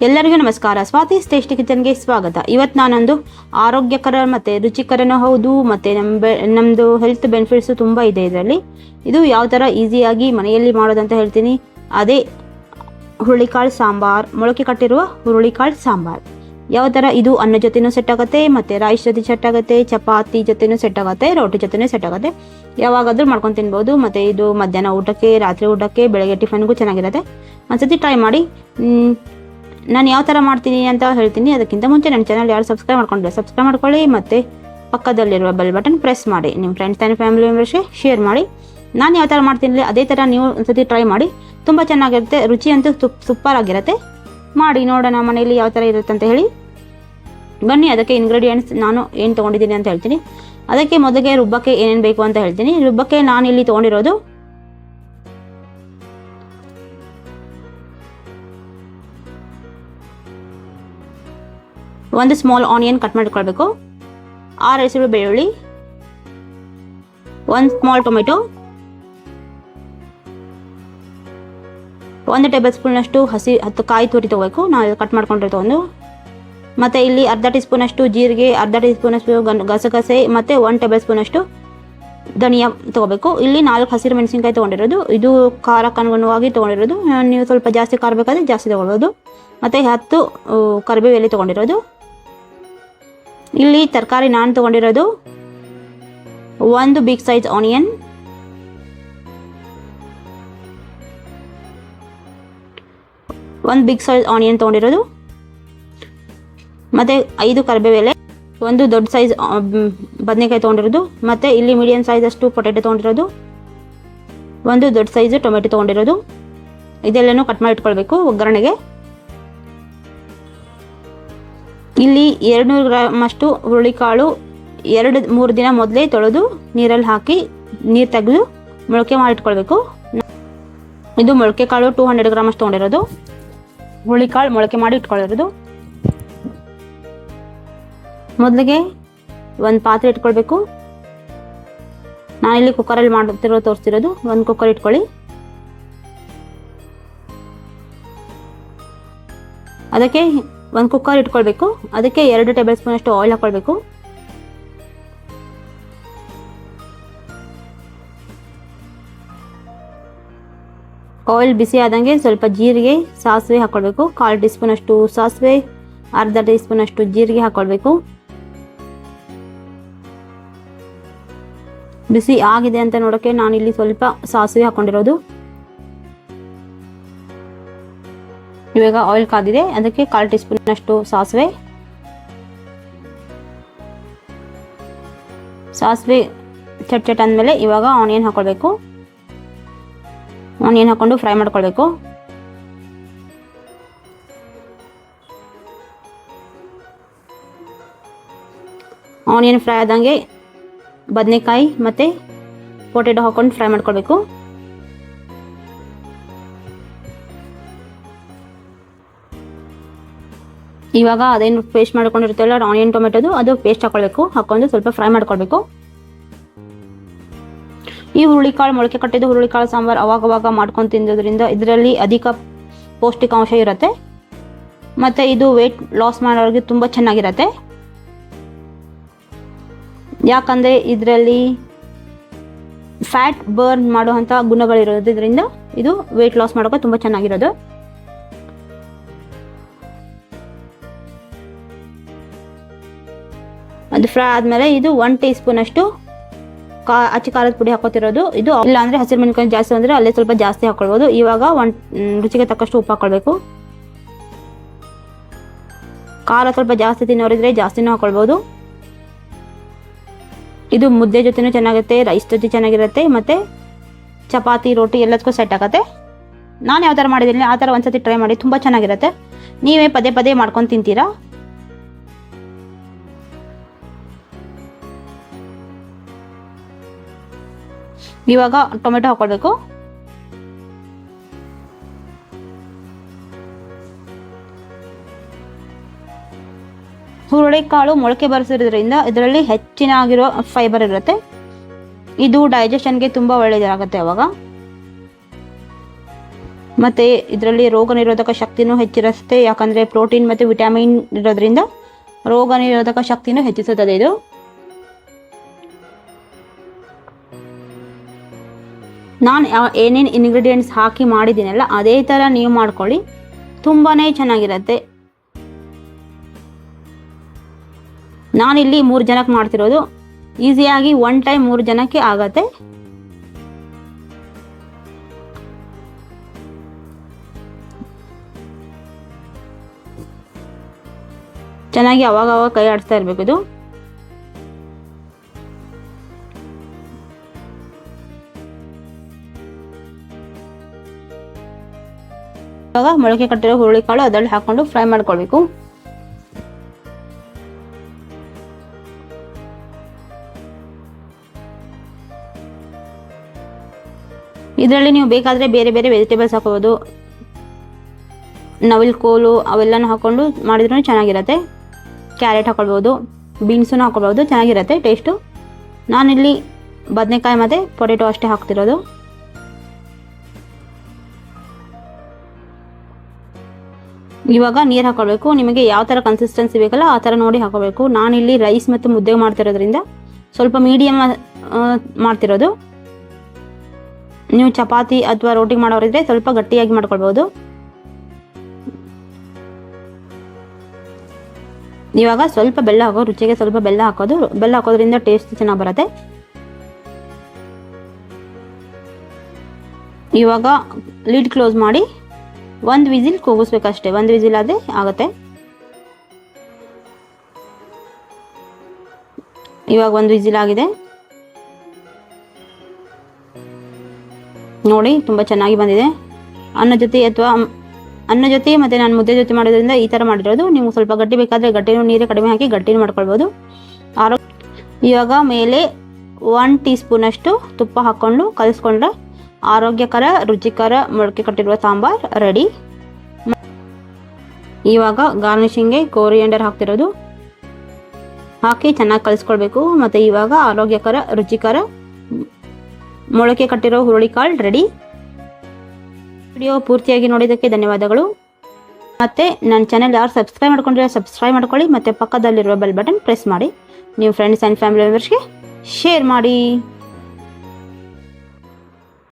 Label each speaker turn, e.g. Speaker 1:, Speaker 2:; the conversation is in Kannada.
Speaker 1: ಎಲ್ಲರಿಗೂ ನಮಸ್ಕಾರ. ಸ್ವಾತಿಸ್ ಟೇಸ್ಟಿ ಕಿಚನ್ಗೆ ಸ್ವಾಗತ. ಇವತ್ತು ನಾನೊಂದು ಆರೋಗ್ಯಕರ ಮತ್ತು ರುಚಿಕರನೂ ಹೌದು ಮತ್ತು ನಮ್ಮದು ಹೆಲ್ತ್ ಬೆನಿಫಿಟ್ಸು ತುಂಬ ಇದೆ ಇದರಲ್ಲಿ. ಇದು ಯಾವ ಥರ ಈಸಿಯಾಗಿ ಮನೆಯಲ್ಲಿ ಮಾಡೋದಂತ ಹೇಳ್ತೀನಿ. ಅದೇ ಹುರುಳಿಕಾಳು ಸಾಂಬಾರು, ಮೊಳಕೆ ಕಟ್ಟಿರುವ ಹುರುಳಿಕಾಳು ಸಾಂಬಾರು. ಯಾವ ಥರ ಇದು ಅನ್ನ ಜೊತೆನೂ ಸೆಟ್ ಆಗುತ್ತೆ, ಮತ್ತು ರೈಸ್ ಜೊತೆ ಸೆಟ್ ಆಗುತ್ತೆ, ಚಪಾತಿ ಜೊತೆನೂ ಸೆಟ್ ಆಗುತ್ತೆ, ರೋಟಿ ಜೊತೆನೂ ಸೆಟ್ ಆಗುತ್ತೆ. ಯಾವಾಗಾದರೂ ಮಾಡ್ಕೊಂಡು ತಿನ್ಬೋದು. ಮತ್ತು ಇದು ಮಧ್ಯಾಹ್ನ ಊಟಕ್ಕೆ, ರಾತ್ರಿ ಊಟಕ್ಕೆ, ಬೆಳಗ್ಗೆ ಟಿಫನ್ಗೂ ಚೆನ್ನಾಗಿರುತ್ತೆ. ಒಂದ್ಸತಿ ಟ್ರೈ ಮಾಡಿ. ನಾನು ಯಾವ ಥರ ಮಾಡ್ತೀನಿ ಅಂತ ಹೇಳ್ತೀನಿ. ಅದಕ್ಕಿಂತ ಮುಂಚೆ ನನ್ನ ಚಾನಲ್ ಯಾರು ಸಬ್ಸ್ಕ್ರೈಬ್ ಮಾಡ್ಕೊಂಡಿಲ್ಲ ಸಬ್ಸ್ಕ್ರೈಬ್ ಮಾಡ್ಕೊಳ್ಳಿ, ಮತ್ತು ಪಕ್ಕದಲ್ಲಿರುವ ಬೆಲ್ ಬಟನ್ ಪ್ರೆಸ್ ಮಾಡಿ. ನಿಮ್ಮ ಫ್ರೆಂಡ್ಸ್ ಆ್ಯಂಡ್ ಫ್ಯಾಮಿಲಿ ಮೆಂಬರ್ಸ್ಗೆ ಶೇರ್ ಮಾಡಿ. ನಾನು ಯಾವ ಥರ ಮಾಡ್ತೀನಿ ಅದೇ ಥರ ನೀವು ಒಂದ್ಸತಿ ಟ್ರೈ ಮಾಡಿ. ತುಂಬ ಚೆನ್ನಾಗಿರುತ್ತೆ, ರುಚಿ ಅಂತೂ ಸೂಪರ್ ಆಗಿರುತ್ತೆ. ಮಾಡಿ ನೋಡೋಣ ಮನೆಯಲ್ಲಿ ಯಾವ ಥರ ಇರುತ್ತೆ ಅಂತ ಹೇಳಿ. ಬನ್ನಿ, ಅದಕ್ಕೆ ಇಂಗ್ರೀಡಿಯೆಂಟ್ಸ್ ನಾನು ಏನು ತೊಗೊಂಡಿದ್ದೀನಿ ಅಂತ ಹೇಳ್ತೀನಿ. ಅದಕ್ಕೆ ಮೊದಲಿಗೆ ರುಬ್ಬಕ್ಕೆ ಏನೇನು ಬೇಕು ಅಂತ ಹೇಳ್ತೀನಿ. ರುಬ್ಬಕ್ಕೆ ನಾನು ಇಲ್ಲಿ ತೊಗೊಂಡಿರೋದು ಒಂದು ಸ್ಮಾಲ್ ಆನಿಯನ್ ಕಟ್ ಮಾಡಿಕೊಳ್ಬೇಕು, 6 ಎಸಳು ಬೆಳ್ಳುಳ್ಳಿ, 1 ಸ್ಮಾಲ್ ಟೊಮೆಟೊ, 1 ಟೇಬಲ್ ಸ್ಪೂನಷ್ಟು 10 ಕಾಯಿ ತುರಿ ತೊಗೋಬೇಕು. ನಾನು ಕಟ್ ಮಾಡ್ಕೊಂಡಿರ್ತ ಒಂದು. ಮತ್ತು ಇಲ್ಲಿ ಅರ್ಧ ಟೀ ಸ್ಪೂನಷ್ಟು ಜೀರಿಗೆ, ಅರ್ಧ ಟೀ ಸ್ಪೂನಷ್ಟು ಗಸಗಸೆ, ಮತ್ತು 1 ಟೇಬಲ್ ಸ್ಪೂನಷ್ಟು ಧನಿಯಾ ತೊಗೋಬೇಕು. ಇಲ್ಲಿ 4 ಹಸಿರು ಮೆಣಸಿನ್ಕಾಯಿ ತೊಗೊಂಡಿರೋದು. ಇದು ಖಾರಕ್ಕೆ ಅನುಗುಣವಾಗಿ ತೊಗೊಂಡಿರೋದು. ನೀವು ಸ್ವಲ್ಪ ಜಾಸ್ತಿ ಖಾರ ಬೇಕಾದರೆ ಜಾಸ್ತಿ ತೊಗೊಳ್ಬೋದು. ಮತ್ತು 10 ಕರಿಬೇವು ಎಲೆ ತೊಗೊಂಡಿರೋದು. ಇಲ್ಲಿ ತರಕಾರಿ ನಾನು ತೊಗೊಂಡಿರೋದು 1 big size onion, 1 big size onion ತೊಗೊಂಡಿರೋದು, ಮತ್ತು 5 ಕರಿಬೇವು ಎಲೆ, 1 ದೊಡ್ಡ ಸೈಜ್ ಬದನೆಕಾಯಿ ತೊಗೊಂಡಿರೋದು, ಮತ್ತು ಇಲ್ಲಿ ಮೀಡಿಯಮ್ ಸೈಜ್ ಅಷ್ಟು ಪೊಟೆಟೊ ತೊಗೊಂಡಿರೋದು, 1 ದೊಡ್ಡ ಸೈಜ್ ಟೊಮೆಟೊ ತೊಗೊಂಡಿರೋದು. ಇದೆಲ್ಲನೂ ಕಟ್ ಮಾಡಿ ಇಟ್ಕೊಳ್ಬೇಕು ಒಗ್ಗರಣೆಗೆ. ಇಲ್ಲಿ 200 ಗ್ರಾಮ್ ಅಷ್ಟು ಹುರುಳಿಕಾಳು 2-3 ದಿನ ಮೊದಲೇ ತೊಳೆದು ನೀರಲ್ಲಿ ಹಾಕಿ ನೀರು ತೆಗೆದು ಮೊಳಕೆ ಮಾಡಿಟ್ಕೊಳ್ಬೇಕು. ಇದು ಮೊಳಕೆ ಕಾಳು 200 ಗ್ರಾಮ್ ಅಷ್ಟು ತೊಗೊಂಡಿರೋದು. ಹುರುಳಿಕಾಳು ಮೊಳಕೆ ಮಾಡಿ ಇಟ್ಕೊಂಡಿರೋದು. ಮೊದಲಿಗೆ ಒಂದು ಪಾತ್ರೆ ಇಟ್ಕೊಳ್ಬೇಕು. ನಾನಿಲ್ಲಿ ಕುಕ್ಕರಲ್ಲಿ ತೋರಿಸ್ತಿರೋದು. ಒಂದು ಕುಕ್ಕರ್ ಇಟ್ಕೊಳ್ಳಿ. ಅದಕ್ಕೆ ಒಂದು ಕುಕ್ಕರ್ ಇಟ್ಕೊಳ್ಬೇಕು. ಅದಕ್ಕೆ 2 ಟೇಬಲ್ ಸ್ಪೂನ್ ಅಷ್ಟು ಆಯಿಲ್ ಹಾಕೊಳ್ಬೇಕು. ಆಯಿಲ್ ಬಿಸಿ ಆದಂಗೆ ಸ್ವಲ್ಪ ಜೀರಿಗೆ, ಸಾಸಿವೆ ಹಾಕೊಳ್ಬೇಕು. 1/4 ಟೀ ಸ್ಪೂನ್ ಅಷ್ಟು ಸಾಸಿವೆ, ಅರ್ಧ ಟೀ ಸ್ಪೂನ್ ಅಷ್ಟು ಜೀರಿಗೆ ಹಾಕೊಳ್ಬೇಕು. ಬಿಸಿ ಆಗಿದೆ ಅಂತ ನೋಡೋಕ್ಕೆ ನಾನಿಲ್ಲಿ ಸ್ವಲ್ಪ ಸಾಸಿವೆ ಹಾಕೊಂಡಿರೋದು. ಇವಾಗ ಆಯಿಲ್ ಕಾದಿದೆ. ಅದಕ್ಕೆ 1/4 ಟೀ ಸ್ಪೂನ್ ಅಷ್ಟು ಸಾಸಿವೆ ಚಟ್ ಅಂದಮೇಲೆ ಇವಾಗ ಆನಿಯನ್ ಹಾಕೊಳ್ಬೇಕು. ಆನಿಯನ್ ಹಾಕೊಂಡು ಫ್ರೈ ಮಾಡ್ಕೊಳ್ಬೇಕು. ಆನಿಯನ್ ಫ್ರೈ ಆದಂಗೆ ಬದನೆಕಾಯಿ ಮತ್ತು ಪೊಟೆಟೊ ಹಾಕೊಂಡು ಫ್ರೈ ಮಾಡ್ಕೊಳ್ಬೇಕು. ಇವಾಗ ಅದೇನು ಪೇಸ್ಟ್ ಮಾಡ್ಕೊಂಡಿರ್ತೀವಲ್ಲ ಆನಿಯನ್ ಟೊಮೆಟೊದು, ಅದು ಪೇಸ್ಟ್ ಹಾಕೊಂಡು ಸ್ವಲ್ಪ ಫ್ರೈ ಮಾಡ್ಕೊಳ್ಬೇಕು. ಈ ಹುರುಳಿಕಾಳು ಮೊಳಕೆ ಕಟ್ಟಿದ್ದು ಹುರುಳಿಕಾಳು ಸಾಂಬಾರು ಅವಾಗವಾಗ ಮಾಡ್ಕೊಂಡು ತಿನ್ನೋದ್ರಿಂದ ಇದರಲ್ಲಿ ಅಧಿಕ ಪೌಷ್ಟಿಕಾಂಶ ಇರುತ್ತೆ. ಮತ್ತು ಇದು ವೆಯ್ಟ್ ಲಾಸ್ ಮಾಡೋರಿಗೆ ತುಂಬ ಚೆನ್ನಾಗಿರುತ್ತೆ. ಯಾಕಂದರೆ ಇದರಲ್ಲಿ ಫ್ಯಾಟ್ ಬರ್ನ್ ಮಾಡುವಂಥ ಗುಣಗಳಿರೋದ್ರಿಂದ ಇದು ವೆಯ್ಟ್ ಲಾಸ್ ಮಾಡೋಕೆ ತುಂಬ ಚೆನ್ನಾಗಿರೋದು. ಅದು ಫ್ರೈ ಆದಮೇಲೆ ಇದು 1 ಟೀ ಸ್ಪೂನ್ ಅಷ್ಟು ಅಚ್ಚ ಖಾರದ ಪುಡಿ ಹಾಕೋತಿರೋದು. ಇದು ಇಲ್ಲ ಅಂದರೆ ಹಸಿರು ಮೆಣಸಿನಕಾಯಿ ಜಾಸ್ತಿ ಅಂದರೆ ಅಲ್ಲೇ ಸ್ವಲ್ಪ ಜಾಸ್ತಿ ಹಾಕೊಳ್ಬೋದು. ಇವಾಗ ರುಚಿಗೆ ತಕ್ಕಷ್ಟು ಉಪ್ಪು ಹಾಕೊಳ್ಬೇಕು. ಖಾರ ಸ್ವಲ್ಪ ಜಾಸ್ತಿ ತಿನ್ನೋರಿದ್ರೆ ಜಾಸ್ತಿನೂ ಹಾಕೊಳ್ಬೋದು. ಇದು ಮುದ್ದೆ ಜೊತೆನೂ ಚೆನ್ನಾಗುತ್ತೆ, ರೈಸ್ ಜೊತೆ ಚೆನ್ನಾಗಿರುತ್ತೆ, ಮತ್ತು ಚಪಾತಿ, ರೋಟಿ ಎಲ್ಲದಕ್ಕೂ ಸೆಟ್ ಆಗುತ್ತೆ. ನಾನು ಯಾವ ಥರ ಮಾಡಿದ್ದೀನಿ ಆ ಥರ ಒಂದ್ಸತಿ ಟ್ರೈ ಮಾಡಿ, ತುಂಬ ಚೆನ್ನಾಗಿರುತ್ತೆ. ನೀವೇ ಪದೇ ಪದೇ ಮಾಡ್ಕೊಂಡು ತಿಂತೀರಾ. ಇವಾಗ ಟೊಮೆಟೊ ಹಾಕೊಳ್ಬೇಕು. ಹುರುಳಿಕಾಳು ಮೊಳಕೆ ಬರಿಸಿರೋದ್ರಿಂದ ಇದರಲ್ಲಿ ಹೆಚ್ಚಿನಾಗಿರೋ ಫೈಬರ್ ಇರುತ್ತೆ. ಇದು ಡೈಜೆಷನ್ಗೆ ತುಂಬ ಒಳ್ಳೆಯದಾಗುತ್ತೆ. ಅವಾಗ ಮತ್ತು ಇದರಲ್ಲಿ ರೋಗ ನಿರೋಧಕ ಶಕ್ತಿನೂ ಹೆಚ್ಚಿರುತ್ತೆ, ಯಾಕಂದರೆ ಪ್ರೋಟೀನ್ ಮತ್ತು ವಿಟಮಿನ್ ಇರೋದ್ರಿಂದ ರೋಗ ನಿರೋಧಕ ಶಕ್ತಿನೂ ಹೆಚ್ಚಿಸುತ್ತದೆ ಇದು. ನಾನು ಏನೇನು ಇಂಗ್ರೀಡಿಯೆಂಟ್ಸ್ ಹಾಕಿ ಮಾಡಿದ್ದೀನಲ್ಲ ಅದೇ ಥರ ನೀವು ಮಾಡ್ಕೊಳ್ಳಿ, ತುಂಬಾ ಚೆನ್ನಾಗಿರುತ್ತೆ. ನಾನಿಲ್ಲಿ 3 ಜನಕ್ಕೆ ಮಾಡ್ತಿರೋದು, ಈಸಿಯಾಗಿ 1 ಟೈಮ್ 3 ಜನಕ್ಕೆ ಆಗತ್ತೆ. ಚೆನ್ನಾಗಿ ಅವಾಗವಾಗ ಕೈ ಆಡಿಸ್ತಾ ಇರಬೇಕು ಇದು. ಇವಾಗ ಮೊಳಕೆ ಕಟ್ಟಿರೋ ಹುರುಳಿಕಾಳು ಅದರಲ್ಲಿ ಹಾಕೊಂಡು ಫ್ರೈ ಮಾಡ್ಕೊಳ್ಬೇಕು. ಇದರಲ್ಲಿ ನೀವು ಬೇಕಾದರೆ ಬೇರೆ ಬೇರೆ ವೆಜಿಟೇಬಲ್ಸ್ ಹಾಕೋಬೋದು, ನವಿಲು ಕೋಲು ಅವೆಲ್ಲನೂ ಹಾಕೊಂಡು ಮಾಡಿದ್ರೂ ಚೆನ್ನಾಗಿರುತ್ತೆ. ಕ್ಯಾರೆಟ್ ಹಾಕೊಳ್ಬೋದು, ಬೀನ್ಸನ್ನು ಹಾಕೊಳ್ಬೋದು, ಚೆನ್ನಾಗಿರುತ್ತೆ ಟೇಸ್ಟು. ನಾನಿಲ್ಲಿ ಬದನೆಕಾಯಿ ಮತ್ತು ಪೊಟೆಟೊ ಅಷ್ಟೇ ಹಾಕ್ತಿರೋದು. ಇವಾಗ ನೀರು ಹಾಕೊಳ್ಬೇಕು. ನಿಮಗೆ ಯಾವ ಥರ ಕನ್ಸಿಸ್ಟೆನ್ಸಿ ಬೇಕಲ್ಲ ಆ ಥರ ನೋಡಿ ಹಾಕೋಬೇಕು. ನಾನಿಲ್ಲಿ ರೈಸ್ ಮತ್ತು ಮುದ್ದೆ ಮಾಡ್ತಿರೋದ್ರಿಂದ ಸ್ವಲ್ಪ ಮೀಡಿಯಮ್ ಮಾಡ್ತಿರೋದು. ನೀವು ಚಪಾತಿ ಅಥವಾ ರೋಟಿ ಮಾಡೋರಿದ್ರೆ ಸ್ವಲ್ಪ ಗಟ್ಟಿಯಾಗಿ ಮಾಡ್ಕೊಳ್ಬೋದು. ಇವಾಗ ಸ್ವಲ್ಪ ಬೆಲ್ಲ ಹಾಕೋ, ರುಚಿಗೆ ಸ್ವಲ್ಪ ಬೆಲ್ಲ ಹಾಕೋದು. ಬೆಲ್ಲ ಹಾಕೋದ್ರಿಂದ ಟೇಸ್ಟ್ ಚೆನ್ನಾಗಿ ಬರುತ್ತೆ. ಇವಾಗ ಲಿಡ್ ಕ್ಲೋಸ್ ಮಾಡಿ 1 ವಿಸಿಲ್ ಕೂಗಿಸ್ಬೇಕಷ್ಟೇ. 1 ವಿಸಿಲ್ ಆದರೆ ಆಗುತ್ತೆ. ಇವಾಗ 1 ವಿಸಿಲ್ ಆಗಿದೆ ನೋಡಿ, ತುಂಬ ಚೆನ್ನಾಗಿ ಬಂದಿದೆ. ಅನ್ನ ಜೊತೆ ಮತ್ತು ನಾನು ಮುದ್ದೆ ಜೊತೆ ಮಾಡೋದ್ರಿಂದ ಈ ಥರ ಮಾಡಿರೋದು. ನೀವು ಸ್ವಲ್ಪ ಗಟ್ಟಿ ಬೇಕಾದರೆ ಗಟ್ಟಿನೂ ನೀರೇ ಕಡಿಮೆ ಹಾಕಿ ಗಟ್ಟಿನೂ ಮಾಡ್ಕೊಳ್ಬೋದು. ಇವಾಗ ಮೇಲೆ 1 ಟೀ ಸ್ಪೂನಷ್ಟು ತುಪ್ಪ ಹಾಕ್ಕೊಂಡು ಕಲಿಸ್ಕೊಂಡ್ರೆ ಆರೋಗ್ಯಕರ ರುಚಿಕರ ಮೊಳಕೆ ಕಟ್ಟಿರುವ ಸಾಂಬಾರ್ ರೆಡಿ. ಇವಾಗ ಗಾರ್ನಿಶಿಂಗ್ಗೆ ಕೋರಿಯಂಡರ್ ಹಾಕ್ತಿರೋದು ಹಾಕಿ ಚೆನ್ನಾಗಿ ಕಲಿಸ್ಕೊಳ್ಬೇಕು. ಮತ್ತು ಇವಾಗ ಆರೋಗ್ಯಕರ ರುಚಿಕರ ಮೊಳಕೆ ಕಟ್ಟಿರೋ ಹುರುಳಿಕಾಳು ರೆಡಿ. ವಿಡಿಯೋ ಪೂರ್ತಿಯಾಗಿ ನೋಡಿದ್ದಕ್ಕೆ ಧನ್ಯವಾದಗಳು. ಮತ್ತು ನನ್ನ ಚಾನೆಲ್ ಯಾರು ಸಬ್ಸ್ಕ್ರೈಬ್ ಮಾಡ್ಕೊಂಡ್ರೆ ಸಬ್ಸ್ಕ್ರೈಬ್ ಮಾಡ್ಕೊಳ್ಳಿ, ಮತ್ತು ಪಕ್ಕದಲ್ಲಿರುವ ಬೆಲ್ ಬಟನ್ ಪ್ರೆಸ್ ಮಾಡಿ. ನೀವು ಫ್ರೆಂಡ್ಸ್ ಆ್ಯಂಡ್ ಫ್ಯಾಮಿಲಿ ಮೆಂಬರ್ಸ್ಗೆ ಶೇರ್ ಮಾಡಿ.